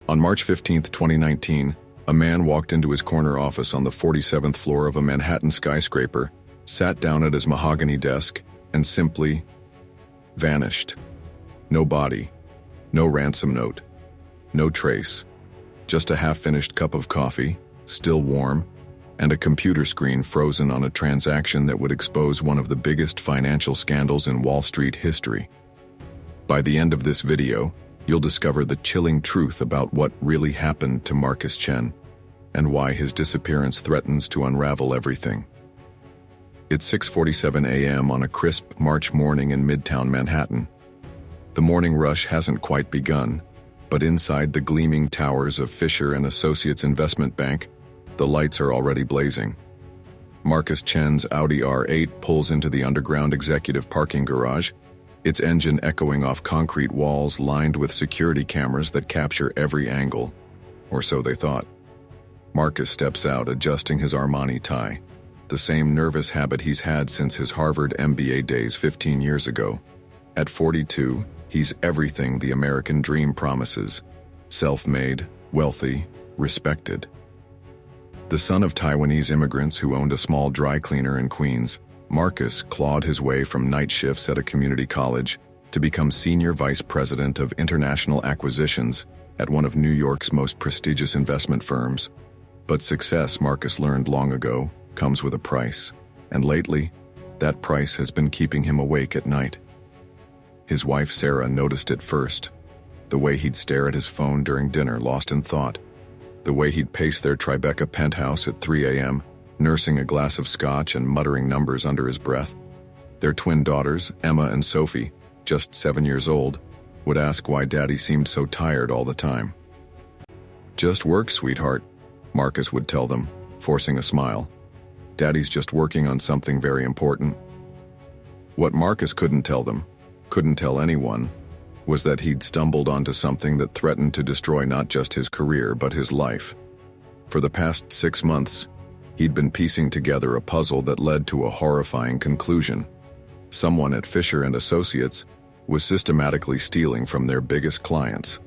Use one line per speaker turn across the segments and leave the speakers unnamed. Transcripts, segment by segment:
On March 15, 2019, a man walked into his corner office on the 47th floor of a Manhattan skyscraper, sat down at his mahogany desk, and simply vanished. No body, no ransom note, no trace. Just a half-finished cup of coffee, still warm, and a computer screen frozen on a transaction that would expose one of the biggest financial scandals in Wall Street history. By the end of this video, you'll discover the chilling truth about what really happened to Marcus Chen and why his disappearance threatens to unravel everything. It's 6:47 a.m. on a crisp March morning in Midtown Manhattan. The morning rush hasn't quite begun, but inside the gleaming towers of Fisher & Associates Investment Bank, the lights are already blazing. Marcus Chen's Audi R8 pulls into the underground executive parking garage, its engine echoing off concrete walls lined with security cameras that capture every angle, or so they thought. Marcus steps out, adjusting his Armani tie, the same nervous habit he's had since his Harvard MBA days 15 years ago. At 42, he's everything the American dream promises: self-made, wealthy, respected. The son of Taiwanese immigrants who owned a small dry cleaner in Queens, Marcus clawed his way from night shifts at a community college to become senior vice president of international acquisitions at one of New York's most prestigious investment firms. But success, Marcus learned long ago, comes with a price, and lately, that price has been keeping him awake at night. His wife Sarah noticed it first, the way he'd stare at his phone during dinner, lost in thought, the way he'd pace their Tribeca penthouse at 3 a.m., nursing a glass of scotch and muttering numbers under his breath. Their twin daughters, Emma and Sophie, just 7 years old, would ask why Daddy seemed so tired all the time. "Just work, sweetheart," Marcus would tell them, forcing a smile. "Daddy's just working on something very important." What Marcus couldn't tell them, couldn't tell anyone, was that he'd stumbled onto something that threatened to destroy not just his career but his life. For the past 6 months, he'd been piecing together a puzzle that led to a horrifying conclusion. Someone at Fisher & Associates was systematically stealing from their biggest clients.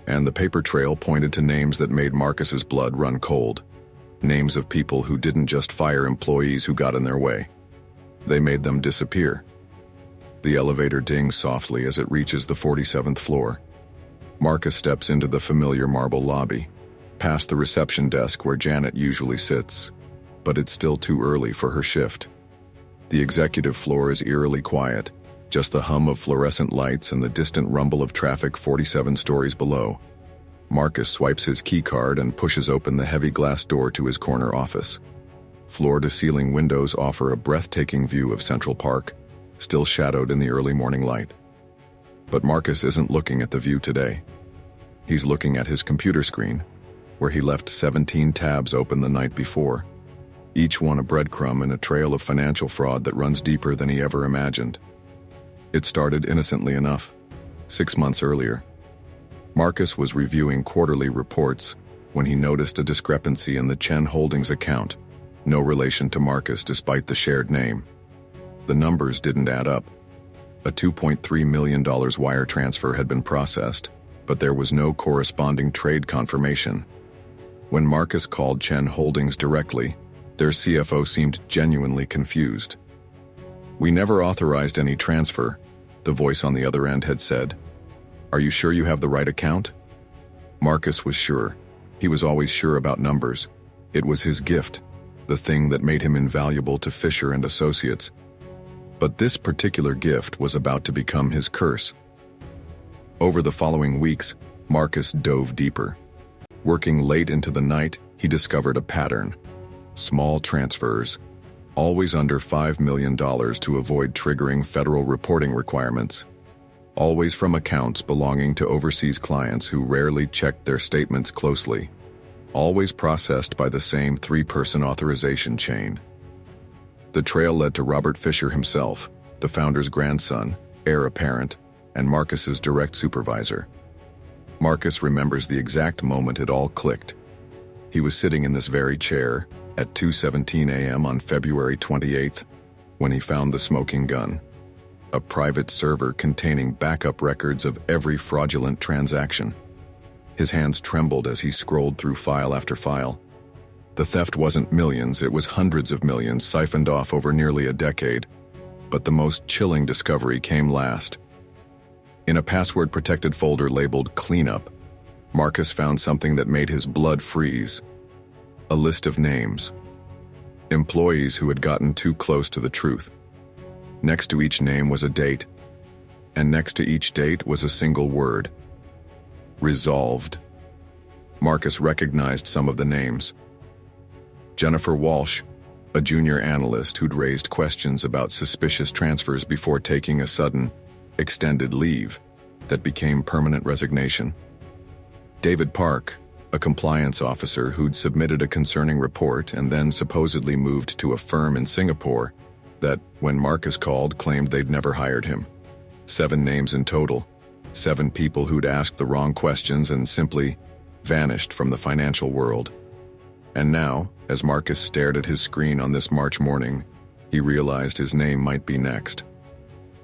And the paper trail pointed to names that made Marcus's blood run cold. Names of people who didn't just fire employees who got in their way. They made them disappear. The elevator dings softly as it reaches the 47th floor. Marcus steps into the familiar marble lobby, past the reception desk where Janet usually sits. But it's still too early for her shift. The executive floor is eerily quiet, just the hum of fluorescent lights and the distant rumble of traffic 47 stories below. Marcus swipes his keycard and pushes open the heavy glass door to his corner office. Floor-to-ceiling windows offer a breathtaking view of Central Park, still shadowed in the early morning light. But Marcus isn't looking at the view today. He's looking at his computer screen, where he left 17 tabs open the night before, each one a breadcrumb in a trail of financial fraud that runs deeper than he ever imagined. It started innocently enough, 6 months earlier. Marcus was reviewing quarterly reports when he noticed a discrepancy in the Chen Holdings account, no relation to Marcus despite the shared name. The numbers didn't add up. A $2.3 million wire transfer had been processed, but there was no corresponding trade confirmation. When Marcus called Chen Holdings directly, their CFO seemed genuinely confused. "We never authorized any transfer," the voice on the other end had said. "Are you sure you have the right account?" Marcus was sure. He was always sure about numbers. It was his gift, the thing that made him invaluable to Fisher & Associates. But this particular gift was about to become his curse. Over the following weeks, Marcus dove deeper. Working late into the night, he discovered a pattern. Small transfers, always under $5 million to avoid triggering federal reporting requirements. Always from accounts belonging to overseas clients who rarely checked their statements closely. Always processed by the same 3-person authorization chain. The trail led to Robert Fisher himself, the founder's grandson, heir apparent, and Marcus's direct supervisor. Marcus remembers the exact moment it all clicked. He was sitting in this very chair at 2:17 a.m. on February 28th when he found the smoking gun, a private server containing backup records of every fraudulent transaction. His hands trembled as he scrolled through file after file. The theft wasn't millions, it was hundreds of millions siphoned off over nearly a decade. But the most chilling discovery came last. In a password-protected folder labeled Cleanup, Marcus found something that made his blood freeze. A list of names. Employees who had gotten too close to the truth. Next to each name was a date, and next to each date was a single word. Resolved. Marcus recognized some of the names. Jennifer Walsh, a junior analyst who'd raised questions about suspicious transfers before taking a sudden, extended leave that became permanent resignation. David Park, a compliance officer who'd submitted a concerning report and then supposedly moved to a firm in Singapore that, when Marcus called, claimed they'd never hired him. 7 names in total, 7 people who'd asked the wrong questions and simply vanished from the financial world. And now, as Marcus stared at his screen on this March morning, he realized his name might be next.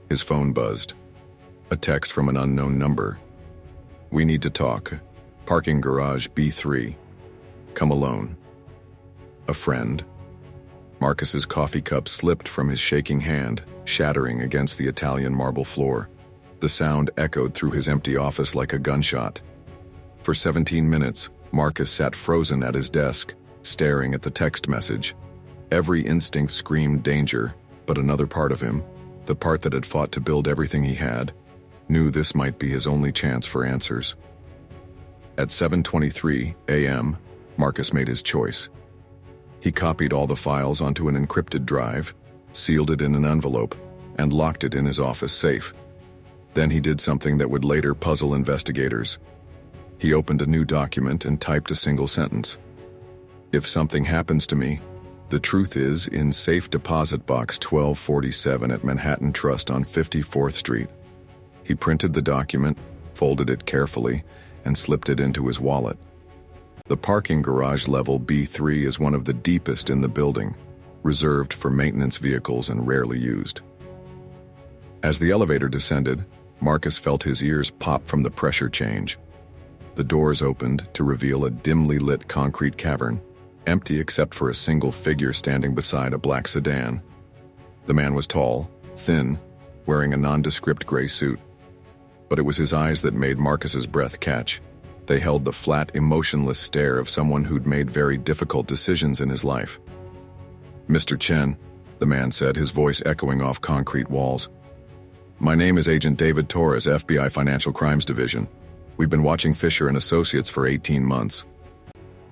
His phone buzzed. A text from an unknown number. "We need to talk. Parking garage B3. Come alone." A friend. Marcus's coffee cup slipped from his shaking hand, shattering against the Italian marble floor. The sound echoed through his empty office like a gunshot. For 17 minutes, Marcus sat frozen at his desk, staring at the text message. Every instinct screamed danger, but another part of him, the part that had fought to build everything he had, knew this might be his only chance for answers. At 7:23 a.m., Marcus made his choice. He copied all the files onto an encrypted drive, sealed it in an envelope, and locked it in his office safe. Then he did something that would later puzzle investigators. He opened a new document and typed a single sentence. "If something happens to me, the truth is in safe deposit box 1247 at Manhattan Trust on 54th Street. He printed the document, folded it carefully, and slipped it into his wallet. The parking garage level B3 is one of the deepest in the building, reserved for maintenance vehicles and rarely used. As the elevator descended, Marcus felt his ears pop from the pressure change. The doors opened to reveal a dimly lit concrete cavern, empty except for a single figure standing beside a black sedan. The man was tall, thin, wearing a nondescript gray suit. But it was his eyes that made Marcus's breath catch. They held the flat, emotionless stare of someone who'd made very difficult decisions in his life. "Mr. Chen," the man said, his voice echoing off concrete walls. "My name is Agent David Torres, FBI Financial Crimes Division. We've been watching Fisher and Associates for 18 months.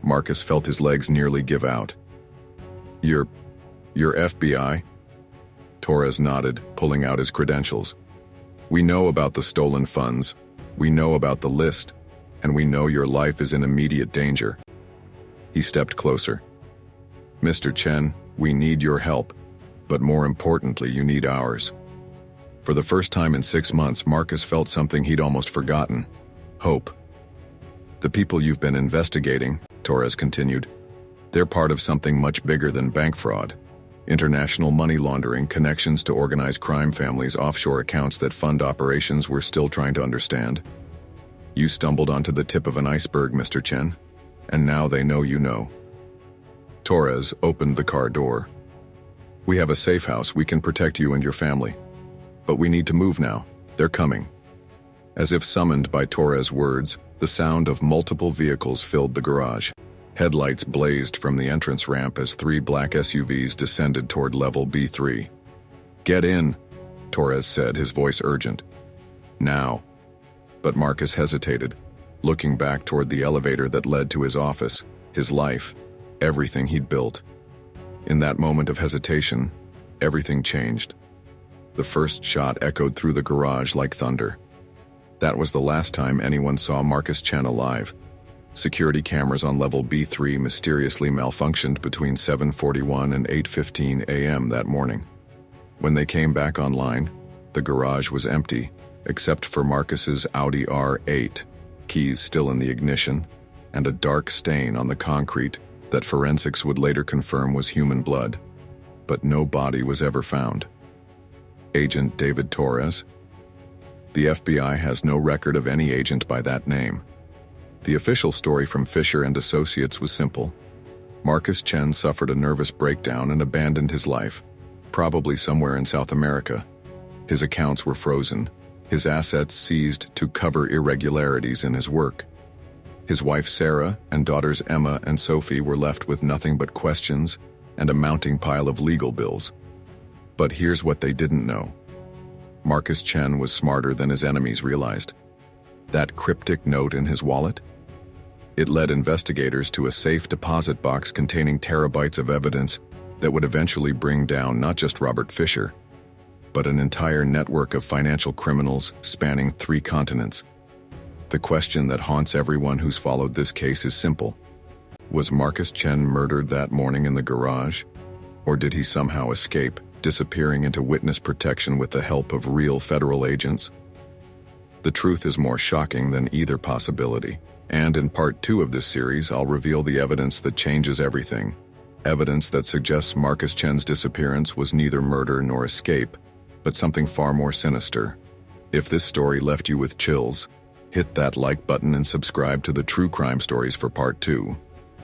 Marcus felt his legs nearly give out. You're FBI? Torres nodded, pulling out his credentials. "We know about the stolen funds, we know about the list, and we know your life is in immediate danger." He stepped closer. "Mr. Chen, we need your help, but more importantly, you need ours." For the first time in 6 months, Marcus felt something he'd almost forgotten: hope. "The people you've been investigating," Torres continued, "they're part of something much bigger than bank fraud. International money laundering, connections to organized crime families, offshore accounts that fund operations we're still trying to understand. You stumbled onto the tip of an iceberg, Mr. Chen, and now they know you know." Torres opened the car door. "We have a safe house, we can protect you and your family. But we need to move now, they're coming." As if summoned by Torres' words, the sound of multiple vehicles filled the garage. Headlights blazed from the entrance ramp as 3 black SUVs descended toward level B3. "Get in," Torres said, his voice urgent. "Now." But Marcus hesitated, looking back toward the elevator that led to his office, his life, everything he'd built. In that moment of hesitation, everything changed. The first shot echoed through the garage like thunder. That was the last time anyone saw Marcus Chen alive. Security cameras on level B3 mysteriously malfunctioned between 7:41 and 8:15 a.m. that morning. When they came back online, the garage was empty, except for Marcus's Audi R8, keys still in the ignition, and a dark stain on the concrete that forensics would later confirm was human blood. But no body was ever found. Agent David Torres? The FBI has no record of any agent by that name. The official story from Fisher and Associates was simple. Marcus Chen suffered a nervous breakdown and abandoned his life, probably somewhere in South America. His accounts were frozen, his assets seized to cover irregularities in his work. His wife Sarah and daughters Emma and Sophie were left with nothing but questions and a mounting pile of legal bills. But here's what they didn't know. Marcus Chen was smarter than his enemies realized. That cryptic note in his wallet? It led investigators to a safe deposit box containing terabytes of evidence that would eventually bring down not just Robert Fisher, but an entire network of financial criminals spanning 3 continents. The question that haunts everyone who's followed this case is simple. Was Marcus Chen murdered that morning in the garage? Or did he somehow escape, disappearing into witness protection with the help of real federal agents? The truth is more shocking than either possibility. And in part 2 of this series, I'll reveal the evidence that changes everything. Evidence that suggests Marcus Chen's disappearance was neither murder nor escape, but something far more sinister. If this story left you with chills, hit that like button and subscribe to the True Crime Stories for part 2,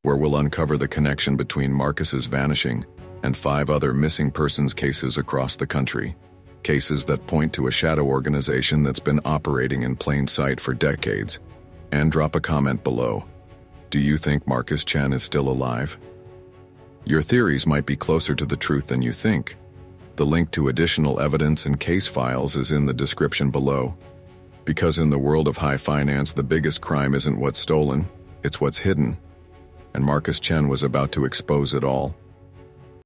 where we'll uncover the connection between Marcus's vanishing and 5 other missing persons cases across the country. Cases that point to a shadow organization that's been operating in plain sight for decades. And drop a comment below. Do you think Marcus Chen is still alive? Your theories might be closer to the truth than you think. The link to additional evidence and case files is in the description below. Because in the world of high finance, the biggest crime isn't what's stolen, it's what's hidden. And Marcus Chen was about to expose it all.